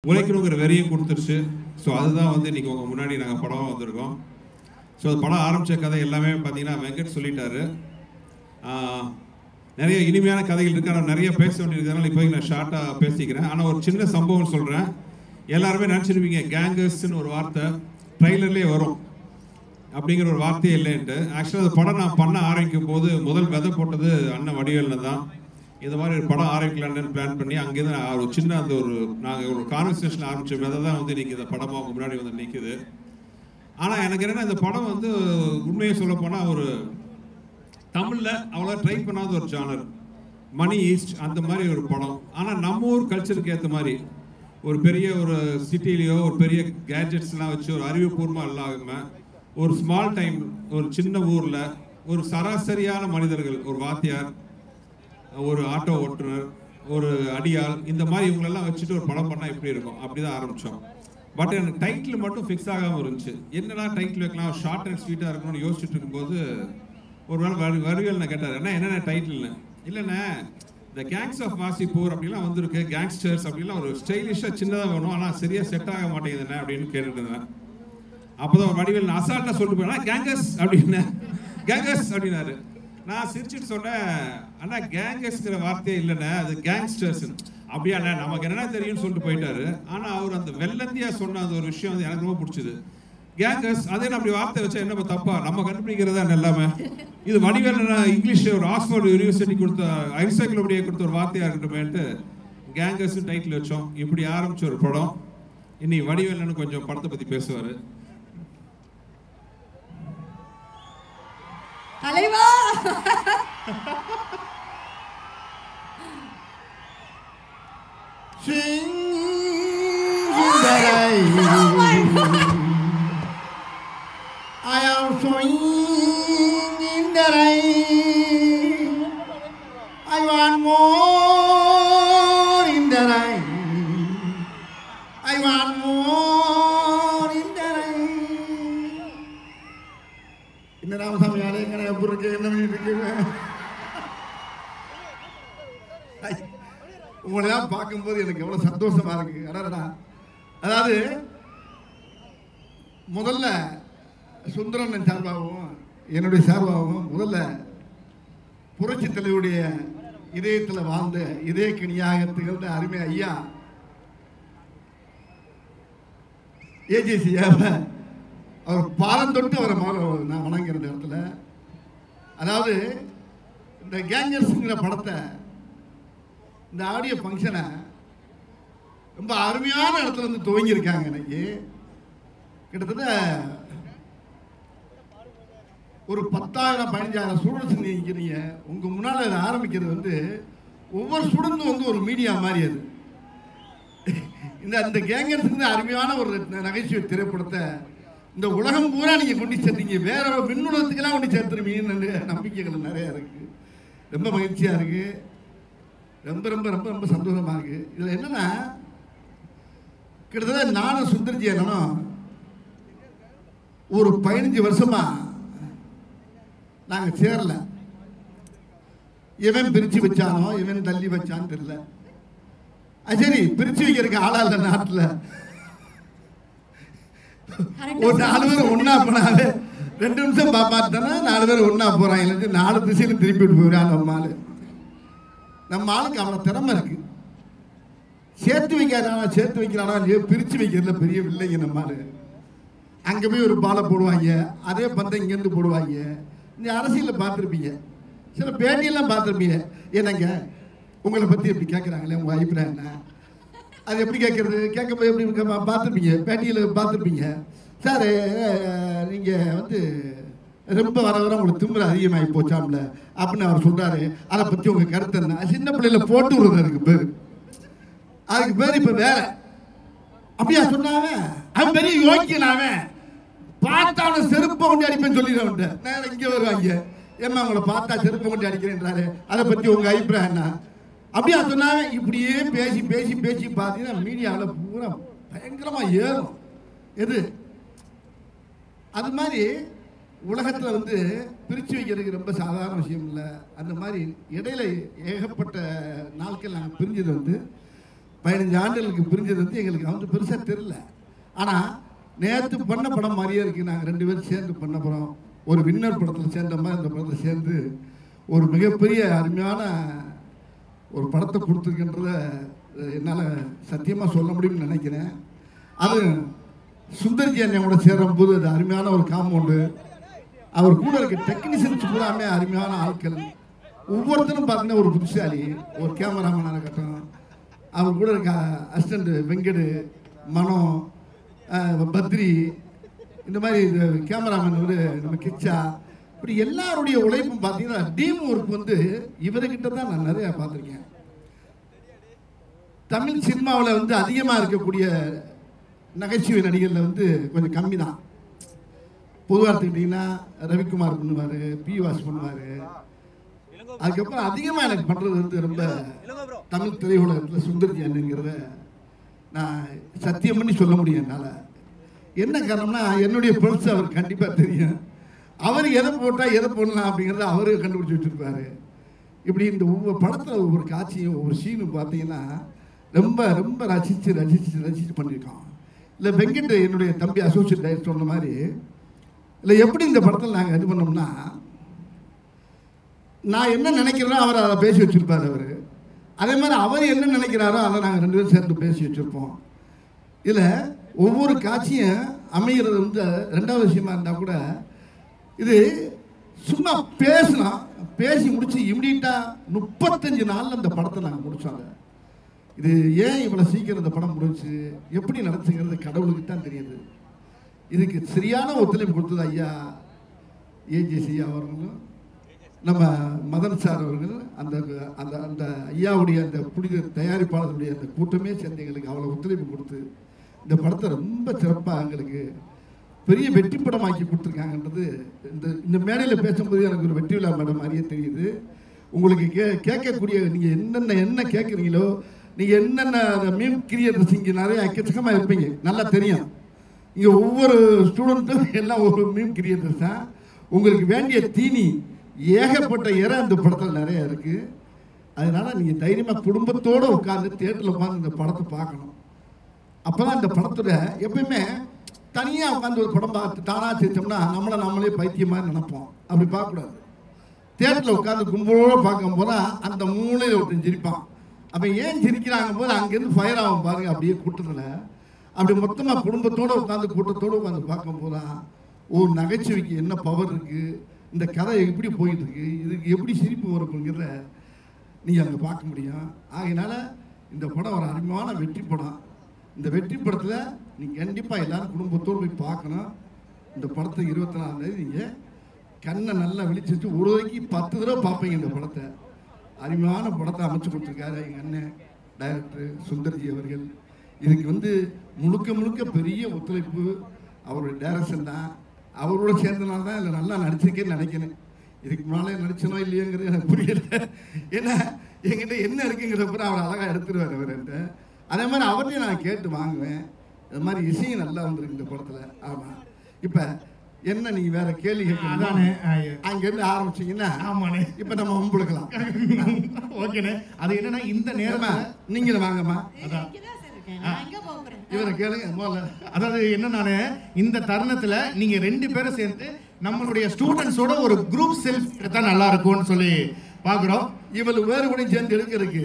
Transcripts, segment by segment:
உழைக்கணுங்கிற வெறியும் கொடுத்துருச்சு. ஸோ அதுதான் வந்து இன்றைக்கி உங்கள் முன்னாடி நாங்கள் படம் வந்திருக்கோம். ஸோ அது படம் ஆரம்பித்த கதை எல்லாமே பார்த்தீங்கன்னா வெங்கட் சொல்லிட்டாரு. நிறைய இனிமையான கதைகள் இருக்குது. ஆனால் நிறைய பேச வேண்டியிருக்கிறதுனால இப்போ நான் ஷார்ட்டாக பேசிக்கிறேன். ஆனால் ஒரு சின்ன சம்பவம் சொல்கிறேன். எல்லாருமே நினச்சிருப்பீங்க கேங்கர்ஸ்ன்னு ஒரு வார்த்தை ட்ரைலர்லேயே வரும் அப்படிங்கிற ஒரு வார்த்தையே இல்லைன்ட்டு. ஆக்சுவலாக அந்த படம் நான் பண்ண ஆரம்பிக்கும் போது முதல் விதை போட்டது அண்ணன் வடிவேலில் தான். இந்த மாதிரி ஒரு படம் ஆரம்பிக்கலான்னு பிளான் பண்ணி அங்கேருந்து ஒரு சின்ன அந்த நாங்கள் ஒரு கான்வர்சேஷன் ஆரம்பித்த விதை தான் வந்து இன்றைக்கி இந்த படமாக முன்னாடி வந்து நிற்குது. ஆனால் எனக்கு என்னென்னா இந்த படம் வந்து உண்மையை சொல்ல போனால் ஒரு தமிழில் அவ்வளோ ட்ரை பண்ணாத ஒரு ஜானர் மணி ஈஸ்ட் அந்த மாதிரி ஒரு படம். ஆனால் நம்ம ஊர் கல்ச்சருக்கு ஏற்ற மாதிரி ஒரு பெரிய ஒரு சிட்டிலேயோ ஒரு பெரிய கேட்ஜெட்ஸ்லாம் வச்சு ஒரு அறிவுபூர்வமாக இல்லாமல் ஒரு ஸ்மால் டைம் ஒரு சின்ன ஊரில் ஒரு சராசரியான மனிதர்கள், ஒரு வாத்தியார், ஒரு ஆட்டோ ஓட்டுநர், ஒரு அடியாள், இந்த மாதிரி இவங்களெல்லாம் வச்சுட்டு ஒரு படம் பண்ணால் எப்படி இருக்கும் அப்படி தான் ஆரம்பித்தோம். பட் எனக்கு டைட்டில் மட்டும் ஃபிக்ஸ் ஆகாமல் இருந்துச்சு. என்னடா டைட்டில் வைக்கலாம், ஷார்ட் அண்ட் ஸ்வீட்டாக இருக்கணும்னு யோசிச்சுட்டு இருக்கும்போது ஒரு வேளை வடிவேல் நான் கேட்டார், என்னென்ன டைட்டில்னு. இல்லைண்ணே இந்த கேங்ஸ் ஆஃப் வாசிப்பூர் அப்படிலாம் வந்துருக்கு, கேங்ஸ்டர்ஸ் அப்படிலாம் ஒரு ஸ்டைலிஷாக சின்னதாக வேணும், ஆனால் சரியாக செட் ஆக மாட்டேங்குதுண்ணே அப்படின்னு கேட்டுட்டு இருந்தேன். அப்போ தான் வடிவேல் நான் அசால்ட்டாக சொல்லிட்டு போயினா கேங்கர்ஸ் அப்படின்னு கேங்கர்ஸ் அப்படின்னாரு. நான் சிரிச்சுட்டு சொன்னேன், அண்ணா கேங்கர்ஸ்ங்கிற வார்த்தையே இல்லைண்ணே, அது கேங்ஸ்டர்ஸ். அப்படியாண்ணே நமக்கு என்னென்ன தெரியும்னு சொல்லிட்டு போயிட்டாரு. ஆனால் அவர் அந்த வெள்ளந்தியாக சொன்ன அந்த ஒரு விஷயம் வந்து எனக்கு ரொம்ப பிடிச்சிது. கேங்கர்ஸ் அதே அப்படி வார்த்தை வச்சா என்ன தப்பா, நம்ம கண்டுபிடிக்கிறதா எல்லாமே. இது வடிவேல் இங்கிலீஷ் ஒரு ஆக்ஸ்போர்ட் யூனிவர்சிட்டி கொடுத்த என்சைக்ளோபீடியா கொடுத்த ஒரு வார்த்தையாக இருக்கட்டுமேன்ட்டு கேங்கர்ஸ் டைட்டில் வச்சோம். இப்படி ஆரம்பிச்ச ஒரு படம். இன்னைக்கு வடிவேல்னு கொஞ்சம் படத்தை பற்றி பேசுவார். தலைவா I am swinging in the rain. I want more in the rain. I want more in the rain. இந்த ராமசாமி ஆலயங்களை எப்படி இருக்கு, என்ன பண்ணிட்டு இருக்கீங்க? உங்களெல்லாம் பார்க்கும்போது எனக்கு எவ்வளோ சந்தோஷமா இருக்கு. அடடா, அதாவது முதல்ல சுந்தரன் சார்பாகவும் என்னுடைய சார்பாகவும் முதல்ல புரட்சி தலைவருடைய இதயத்தில் வாழ்ந்த இதய கனியாக திகழ்ந்த அருமை ஐயா ஏஜிசியாவை அவர் பாலம் தொட்டு அவரை நான் வணங்குற இடத்துல, அதாவது இந்த கேங்கர்ஸுங்கிற படத்தை இந்த ஆடியோ ஃபங்க்ஷனை ரொம்ப அருமையான இடத்துல இருந்து துவங்கியிருக்காங்க. இன்னைக்கு கிட்டத்தட்ட ஒரு 10,000-15,000 ஸ்டூடெண்ட்ஸ் நிற்கிறீங்க. உங்கள் முன்னால் அதை ஆரம்பிக்கிறது வந்து ஒவ்வொரு ஸ்டூடெண்ட்டும் வந்து ஒரு மீடியா மாதிரி. அது இந்த கேங்கர்ஸுக்கு அருமையான ஒரு நகைச்சுவை திரைப்படத்தை இந்த உலகம் பூரா நீங்கள் கொண்டு சேர்த்தீங்க. வேற மின்னுலகத்துக்கெல்லாம் கொண்டு சேர்த்துருவீங்கன்னு நம்பிக்கைகள் நிறையா இருக்குது. ரொம்ப மகிழ்ச்சியாக இருக்குது. ரொம்ப ரொம்ப ரொம்ப ரொம்ப சந்தோஷமாக இருக்குது. இதில் என்னென்னா கிட்டத்தட்ட நானும் சுந்தர்ஜி அண்ணனும் ஒரு 15 வருஷமாக நாங்கள் சேரல. இவன் பிரித்து வச்சானோ இவன் தள்ளி வச்சான்னு தெரியல. அது சரி, பிரித்து வைக்கிறதுக்கு ஆளா இல்லை நாட்டில். ஒரு 4 பேர் ஒன்றா போனாலே 2 நிமிஷம் பார்த்தானா 4 பேர் ஒன்றா போகிறாங்க. 4 திசையிலும் திருப்பி விட்டு போயிடான் நம்ம ஆளுக்கு அவ்வளோ திறமை இருக்கு. சேர்த்து வைக்கிறானா சேர்த்து வைக்கிறானா இல்லையோ, பிரித்து வைக்கிறதுல பெரிய இல்லைங்க. நம்ம ஆளு அங்கே போய் ஒரு பாலை போடுவாங்க, அதே பந்தை இங்கேருந்து போடுவாங்க. இந்த அரசியலில் பார்த்துருப்பீங்க, சில பேட்டியெல்லாம் பார்த்துருப்பீங்க. ஏன்னாங்க உங்களை பற்றி எப்படி கேட்குறாங்களே, உங்கள் அபிப்பிராயம் என்ன, அது எப்படி கேட்குறது, கேட்கும்போது எப்படி பார்த்துருப்பீங்க, பேட்டியில் பார்த்துருப்பீங்க. சார் நீங்கள் வந்து ரொம்ப வர வர உங்களுக்கு திமிர அதிகமாகி போச்சாம்ல அப்படின்னு அவர் சொல்கிறாரு. அதை பற்றி உங்கள் கருத்து என்ன? சின்ன பிள்ளையில போட்டு விடுறது அதுக்கு பேர். அதுக்கு பேர் இப்போ வேற. அப்படியா சொன்னாங்க, அவன் பெரிய யோக்கியனாவன், பார்த்தான செருப்பை கொண்டு அடிப்பேன்னு சொல்லிடுறவன்ட்ட நேரம் இங்கே வருவாங்க. ஏம்மா உங்களை பார்த்தா செருப்பை கொண்டு அடிக்கிறேன்றாரு, அதை பற்றி உங்கள் அபிப்பிராயம் என்ன? அப்படியா சொன்னாங்க. இப்படியே பேசி பேசி பேசி பார்த்தீங்கன்னா மீடியாவில் பூரா பயங்கரமாக ஏறும். எது அது மாதிரி உலகத்தில் வந்து பிரித்து வைக்கிறதுக்கு ரொம்ப சாதாரண விஷயம் இல்லை. அந்த மாதிரி இடையில ஏகப்பட்ட நாட்கள் நாங்கள் பிரிஞ்சது வந்து 15 ஆண்டுகளுக்கு பிரிஞ்சது வந்து எங்களுக்கு வந்து பெருசாக தெரியல. ஆனால் நேற்று பண்ண படம் மாதிரியே இருக்குது. நாங்கள் 2 பேரும் சேர்ந்து பண்ண படம், ஒரு வின்னர் படத்தில் சேர்ந்த மாதிரி இந்த படத்தில் சேர்ந்து ஒரு மிகப்பெரிய அருமையான ஒரு படத்தை கொடுத்துருக்கின்றத என்னால் சத்தியமாக சொல்ல முடியும்னு நினைக்கிறேன். அது சுந்தர்ஜி அண்ணன் கூட சேரும்போது அது அருமையான ஒரு காம்பவுண்டு. அவர் கூட இருக்க டெக்னீஷியன்ஸ் பூராமே அருமையான ஆட்கள். ஒவ்வொருத்தரும் பார்த்தீங்கன்னா ஒரு புத்திசாலி, ஒரு கேமராமேனாக இருக்கட்டும், அவர் கூட இருக்க அசிஸ்டண்ட் வெங்கடு, மனோ, பத்ரி, இந்த மாதிரி கேமராமேன் ஒரு நம்ம கிச்சா, இப்படி எல்லாருடைய உழைப்பும் பார்த்தீங்கன்னா டீம் ஒர்க் வந்து இவர்கிட்ட தான் நான் நிறைய பார்த்துருக்கேன். தமிழ் சினிமாவில் வந்து அதிகமாக இருக்கக்கூடிய நகைச்சுவை நடிகரில் வந்து கொஞ்சம் கம்மி தான். பொதுவாக எடுத்துக்கிட்டிங்கன்னா ரவிக்குமார் பண்ணுவார், பி வாஸ் பண்ணுவார். அதுக்கப்புறம் அதிகமாக எனக்கு பண்ணுறது வந்து ரொம்ப தமிழ் திரையுலகத்தில் சுந்தர்ஜி அண்ணங்கிறத நான் சத்தியம் பண்ணி சொல்ல முடியும் என்னால். என்ன காரணம்னா என்னுடைய பல்ஸ் அவர் கண்டிப்பாக தெரியும். அவர் எதை போட்டால் எதை போடலாம் அப்படிங்கிறத அவரு கண்டுபிடிச்சி வச்சுருப்பாரு. இப்படி இந்த ஒவ்வொரு படத்தில் ஒவ்வொரு காட்சியும் ஒவ்வொரு சீனும் பார்த்தீங்கன்னா ரொம்ப ரொம்ப ரசித்து பண்ணியிருக்கோம். இல்லை வெங்கட் என்னுடைய தம்பி அசோசியேட் டைரக்டர் சொன்ன மாதிரி, இல்லை எப்படி இந்த படத்தில் நாங்கள் இது பண்ணோம்னா, நான் என்ன நினைக்கிறேனோ அவர் அதை பேசி வச்சுருப்பார். அவர் அதே மாதிரி அவர் என்ன நினைக்கிறாரோ அதை நாங்கள் 2 பேரும் சேர்ந்து பேசி வச்சுருப்போம். இதில் ஒவ்வொரு காட்சியும் அமைகிறது வந்து 2வது விஷயமா இருந்தால் கூட இது சும்மா பேசலாம், பேசி முடிச்சு இம்மிடியட்டாக 35 நாளில் அந்த படத்தை நாங்கள் முடித்தோங்க. இது ஏன் இவ்வளோ சீக்கிரம் இந்த படம் முடிச்சு எப்படி நடந்துச்சுங்கிறது கடவுளுக்கு தான் தெரியுது. இதுக்கு சரியான ஒத்துழைப்பு கொடுத்தது ஐயா ஏஜிசி அவர்களும் நம்ம மதன் சார் அவர்கள், அந்த அந்த அந்த ஐயாவுடைய அந்த புனித தயாரிப்பாளர்களுடைய அந்த கூட்டமே சேர்ந்து எங்களுக்கு அவ்வளோ ஒத்துழைப்பு கொடுத்து இந்த படத்தை ரொம்ப சிறப்பாக எங்களுக்கு பெரிய வெற்றி படமாக்கி கொடுத்துருக்காங்கன்றது இந்த இந்த மேடையில் பேசும்போது எனக்கு ஒரு வெற்றி விழா மேடம் மாதிரியே தெரியுது. உங்களுக்கு கேட்கக்கூடிய நீங்கள் என்ன கேட்குறீங்களோ, நீங்கள் என்னென்ன மீம் கிரியேட்டர்ஸ் இங்கே நிறைய எக்கச்சக்கமாக இருப்பீங்க, நல்லா தெரியும். இங்கே ஒவ்வொரு ஸ்டூடெண்ட்டும் எல்லாம் ஒரு மீம் கிரியேட்டர்ஸ் தான். உங்களுக்கு வேண்டிய தீனி ஏகப்பட்ட இந்த படத்தில் நிறைய இருக்குது. அதனால் நீங்கள் தைரியமாக குடும்பத்தோடு உட்காந்து தியேட்டரில் உட்காந்து இந்த படத்தை பார்க்கணும். அப்போ தான் இந்த படத்தோட எப்பயுமே தனியாக உட்காந்து ஒரு படம் பார்த்து தானாக சிரிச்சோம்னா நம்மளே பைத்தியமாக நினைப்போம். அப்படி பார்க்கக்கூடாது. தியேட்டரில் உட்காந்து கும்பலோடு பார்க்கும்போது அந்த மூளையில் ஒருத்தன் சிரிப்பான். அப்போ ஏன் சிரிக்கிறாங்க போது அங்கேருந்து ஃபயர் ஆகும் பாருங்க. அப்படியே கூட்டத்தில் அப்படி மொத்தமாக குடும்பத்தோடு உட்காந்து கூட்டத்தோடு உட்காந்து பார்க்கும்போது தான் ஒரு நகைச்சுவைக்கு என்ன பவர் இருக்குது, இந்த கதை எப்படி போயிட்டுருக்கு, இதுக்கு எப்படி சிரிப்பு வருங்கிறத நீங்கள் அங்கே பார்க்க முடியும். ஆகையினால இந்த படம் ஒரு அருமையான வெற்றி படம். இந்த வெற்றி படத்தில் நீங்கள் கண்டிப்பாக எல்லோரும் குடும்பத்தோடு போய் பார்க்கணும். இந்த படத்தை 24ஆம் தேதி நீங்கள் கண்ணை நல்லா விழிச்சு வச்சு ஒரு வரைக்கும் 10 தடவை பார்ப்பீங்க. இந்த படத்தை அருமையான படத்தை அமைச்சு கொடுத்துருக்காரு எங்கள் அண்ணன் டைரக்டர் சுந்தர்ஜி அவர்கள். இதுக்கு வந்து முழுக்க பெரிய ஒத்துழைப்பு அவருடைய டைரக்ஷன் தான். அவரோட சேர்ந்தனால தான் இல்லை நல்லா நடிச்சிருக்கேன்னு நினைக்கிறேன். இதுக்கு முன்னாலே நடிச்சனோ இல்லையோங்கிறது எனக்கு புரியல. ஏன்னா என்கிட்ட என்ன இருக்குங்கிறப்ப அவர் அழகாக எடுத்துருவார் அவர்கிட்ட. அதே மாதிரி அவர்கிட்டையும் நான் கேட்டு வாங்குவேன். அது மாதிரி இசையும் நல்லா வந்திருக்கு இந்த படத்தில். ஆமாம். இப்போ என்ன நீங்கள் வேற கேள்வி கேட்கணும், அங்கேருந்து ஆரம்பிச்சிங்கன்னா ஆமாண்ணே இப்போ நம்ம மும்புழுக்கலாம். ஓகேண்ணே. அது என்னன்னா இந்த நேரமா நீங்களும் வாங்கம்மா. அதான் இவரை கேளுங்க முதல்ல. அதாவது என்னன்னானே இந்த தருணத்துல நீங்க 2 பேரும் சேர்ந்து நம்மளுடைய ஸ்டூடெண்ட்ஸோட ஒரு குரூப் செல்ஃபி எடுத்தா நல்லா இருக்கும்னு சொல்லி பாக்குறோம். இவளு வேறு கூட சேர்ந்து எடுக்கிறதுக்கு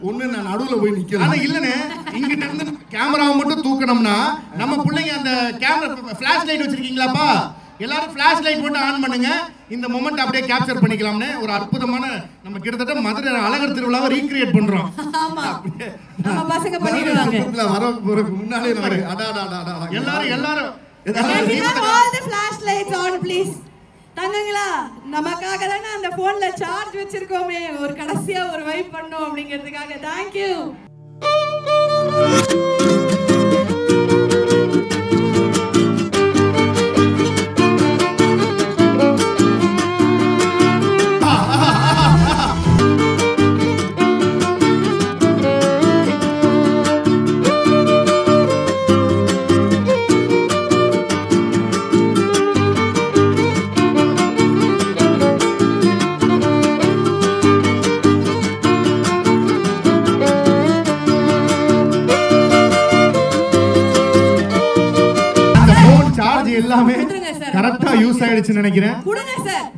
ஒண்ணு நான் நடுவில் போய் நிக்கிறேன். ஆனா இல்லனே, இங்கிட்ட இருந்து கேமராவை மட்டும் தூக்கணும்னா நம்ம பிள்ளைங்க அந்த கேமரா ஃபிளாஷ் லைட் வச்சிருக்கீங்களாப்பா, எல்லாரும் ஃபிளாஷ் லைட் மட்டும் ஆன் பண்ணுங்க. இந்த மொமெண்ட் அப்படியே கேப்சர் பண்ணிக்கலாம்னு ஒரு அற்புதமான நம்ம கிட்டத்தட்ட மதுரை அழகர் திருவிழாவை ரீக்ரியேட் பண்றோம். ஆமா, நம்ம பசங்க பண்ணிடுவாங்க. வர போறதுக்கு முன்னாலே நம்ம எல்லாரும் all the flashlights on please. தங்கங்களா, நமக்காக தானே அந்த போன்ல சார்ஜ் வச்சிருக்கோமே, ஒரு கடைசியா ஒரு வைப் பண்ணோம் அப்படிங்கிறதுக்காக. Thank you. சார்ஜ் எல்லாமே கொடுங்க சார். கரெக்டா யூஸ் ஆயிடுச்சுன்னு நினைக்கிறேன். கொடுங்க சார்,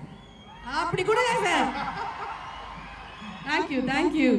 அப்படி கொடுங்க சார். தேங்க்யூ.